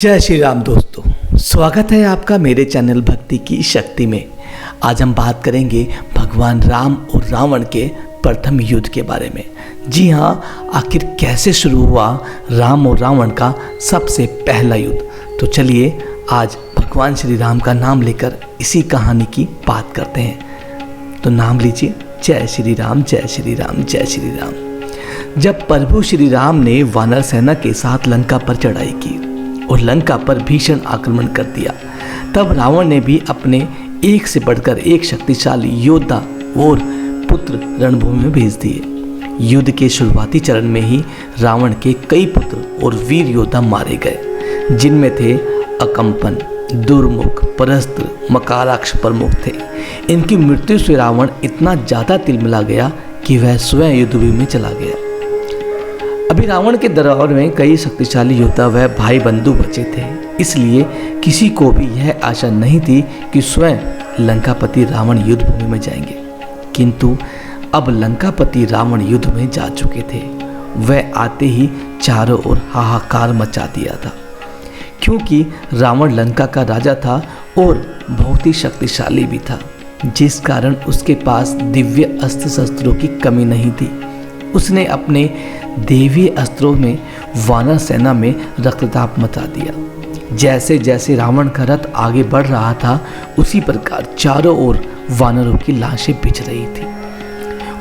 जय श्री राम दोस्तों, स्वागत है आपका मेरे चैनल भक्ति की शक्ति में। आज हम बात करेंगे भगवान राम और रावण के प्रथम युद्ध के बारे में। जी हाँ, आखिर कैसे शुरू हुआ राम और रावण का सबसे पहला युद्ध। तो चलिए आज भगवान श्री राम का नाम लेकर इसी कहानी की बात करते हैं। तो नाम लीजिए, जय श्री राम जय श्री राम जय श्री राम। जब प्रभु श्री राम ने वानर सेना के साथ लंका पर चढ़ाई की और लंका पर भीषण आक्रमण कर दिया, तब रावण ने भी अपने एक से बढ़कर एक शक्तिशाली योद्धा और पुत्र रणभूमि में भेज दिए। युद्ध के शुरुआती चरण में ही रावण के कई पुत्र और वीर योद्धा मारे गए, जिनमें थे अकंपन, दुर्मुख, परस्त्र, मकाराक्ष प्रमुख थे। इनकी मृत्यु से रावण इतना ज्यादा तिलमिला गया कि वह स्वयं युद्धभूमि में चला गया। अभी रावण के दरबार में कई शक्तिशाली योद्धा व भाई बंधु बचे थे, इसलिए किसी को भी यह आशा नहीं थी कि स्वयं लंकापति रावण युद्ध भूमि में जाएंगे। किंतु अब लंकापति रावण युद्ध में जा चुके थे। वह आते ही चारों ओर हाहाकार मचा दिया था, क्योंकि रावण लंका का राजा था और बहुत ही शक्तिशाली भी था, जिस कारण उसके पास दिव्य अस्त्र शस्त्रों की कमी नहीं थी। उसने अपने देवी अस्त्रों में वानर सेना में रक्तचाप मचा दिया। जैसे जैसे रावण का रथ आगे बढ़ रहा था, उसी प्रकार चारों ओर वानरों की लाशें बिछ रही थी।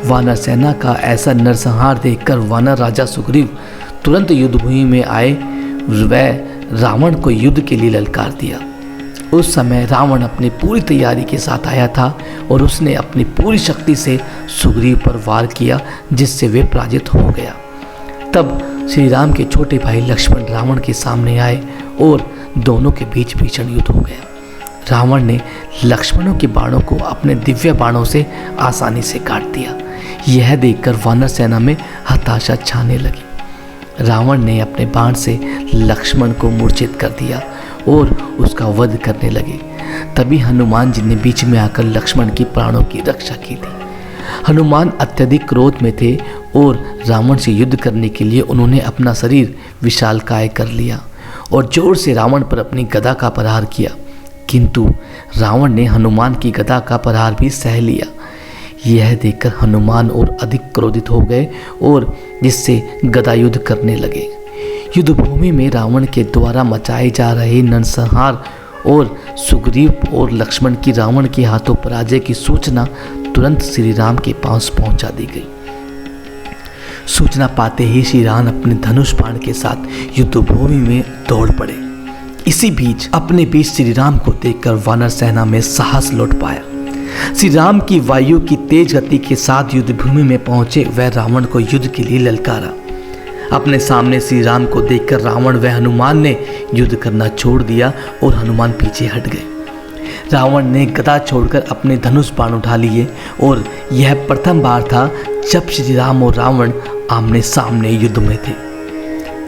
वानर सेना का ऐसा नरसंहार देखकर वानर राजा सुग्रीव तुरंत युद्धभूमि में आए। वह रावण को युद्ध के लिए ललकार दिया। उस समय रावण अपनी पूरी तैयारी के साथ आया था और उसने अपनी पूरी शक्ति से सुग्रीव पर वार किया, जिससे वे पराजित हो गया। तब श्री राम के छोटे भाई लक्ष्मण रावण के सामने आए और दोनों के बीच भीषण युद्ध हो गया। रावण ने लक्ष्मणों के बाणों को अपने दिव्य बाणों से आसानी से काट दिया। यह देखकर वानर सेना में हताशा छाने लगी। रावण ने अपने बाण से लक्ष्मण को मूर्छित कर दिया और उसका वध करने लगे। तभी हनुमान जी ने बीच में आकर लक्ष्मण की प्राणों की रक्षा की थी। हनुमान अत्यधिक क्रोध में थे और रावण से युद्ध करने के लिए उन्होंने अपना शरीर विशालकाय कर लिया और जोर से रावण पर अपनी गदा का प्रहार किया। किंतु रावण ने हनुमान की गदा का प्रहार भी सह लिया। यह देखकर हनुमान और अधिक क्रोधित हो गए और जिससे गदा युद्ध करने लगे। युद्ध भूमि में रावण के द्वारा मचाए जा रहे नरसंहार और सुग्रीव और लक्ष्मण की रावण के हाथों पराजय की सूचना तुरंत श्री राम के पास पहुंचा दी गई। सूचना पाते ही श्री राम अपने धनुष बाण के साथ युद्ध भूमि में दौड़ पड़े। इसी बीच अपने बीच श्री राम को देखकर वानर सेना में साहस लौट पाया। श्री राम की वायु की तेज गति के साथ युद्ध भूमि में पहुंचे वह रावण को युद्ध के लिए ललकारा। अपने सामने श्री राम को देखकर रावण व हनुमान ने युद्ध करना छोड़ दिया और हनुमान पीछे हट गए। रावण ने गदा छोड़कर अपने धनुष बाण उठा लिए और यह प्रथम बार था जब श्री राम और रावण आमने सामने युद्ध में थे।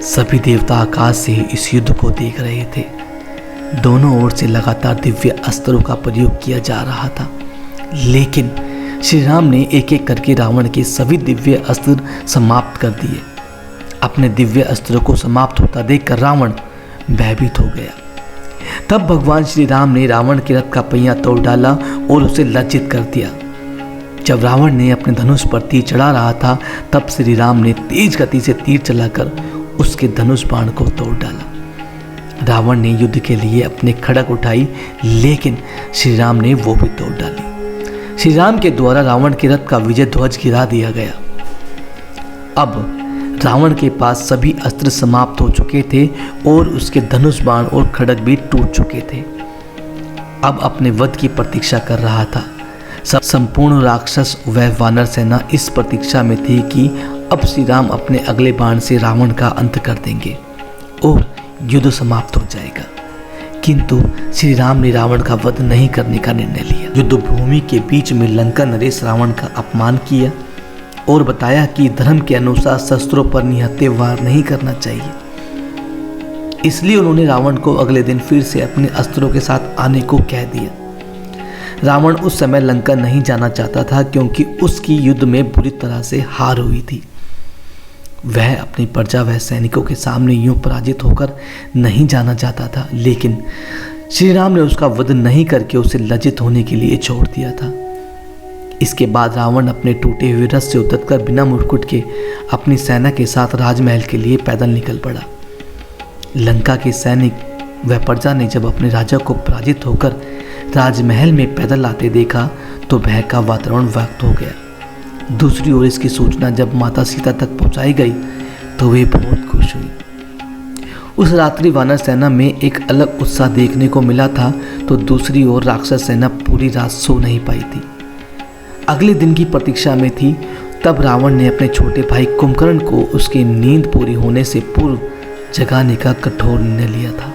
सभी देवता आकाश से इस युद्ध को देख रहे थे। दोनों ओर से लगातार दिव्य अस्त्रों का प्रयोग किया जा रहा था, लेकिन श्री राम ने एक एक करके रावण के सभी दिव्य अस्त्र समाप्त कर दिए। अपने दिव्य अस्त्रों को समाप्त होता देखकर रावण भयभीत हो गया। तब भगवान श्री राम ने रावण के रथ का पहिया तोड़ डाला और उसे लज्जित कर दिया। जब रावण ने अपने धनुष पर तीर चढ़ा रहा था, तब श्री राम ने तेज गति से तीर चलाकर उसके धनुष बाण को तोड़ डाला। रावण ने युद्ध के लिए अपने खड़ग उठाई, लेकिन श्री राम ने वो भी तोड़ डाली। श्री राम के द्वारा रावण के रथ का विजय ध्वज गिरा दिया गया। अब रावण के पास सभी अस्त्र समाप्त हो चुके थे और उसके धनुष बाण और खड़ग भी टूट चुके थे। अब अपने वध की प्रतीक्षा कर रहा था। सब संपूर्ण राक्षस व वानर सेना इस प्रतीक्षा में थी कि अब श्री राम अपने अगले बाण से रावण का अंत कर देंगे और युद्ध समाप्त हो जाएगा। किंतु श्री राम ने रावण का वध नहीं करने का निर्णय लिया। युद्ध भूमि के बीच में लंका नरेश रावण का अपमान किया और बताया कि धर्म के अनुसार शस्त्रों पर निहत्थे वार नहीं करना चाहिए। इसलिए उन्होंने रावण को अगले दिन फिर से अपने अस्त्रों के साथ आने को कह दिया। रावण उस समय लंका नहीं जाना चाहता था, क्योंकि उसकी युद्ध में बुरी तरह से हार हुई थी। वह अपनी प्रजा व सैनिकों के सामने यूं पराजित होकर नहीं जाना चाहता था, लेकिन श्री राम ने उसका वध नहीं करके उसे लज्जित होने के लिए छोड़ दिया था। इसके बाद रावण अपने टूटे हुए रथ से उतरकर बिना मुकुट के अपनी सेना के साथ राजमहल के लिए पैदल निकल पड़ा। लंका के सैनिक व प्रजा ने जब अपने राजा को पराजित होकर राजमहल में पैदल आते देखा तो भय का वातावरण व्यक्त हो गया। दूसरी ओर इसकी सूचना जब माता सीता तक पहुंचाई गई तो वे बहुत खुश हुई। उस रात्रि वानर सेना में एक अलग उत्साह देखने को मिला था, तो दूसरी ओर राक्षस सेना पूरी रात सो नहीं पाई थी। अगले दिन की प्रतीक्षा में थी। तब रावण ने अपने छोटे भाई कुंभकर्ण को उसकी नींद पूरी होने से पूर्व जगाने का कठोर निर्णय लिया था।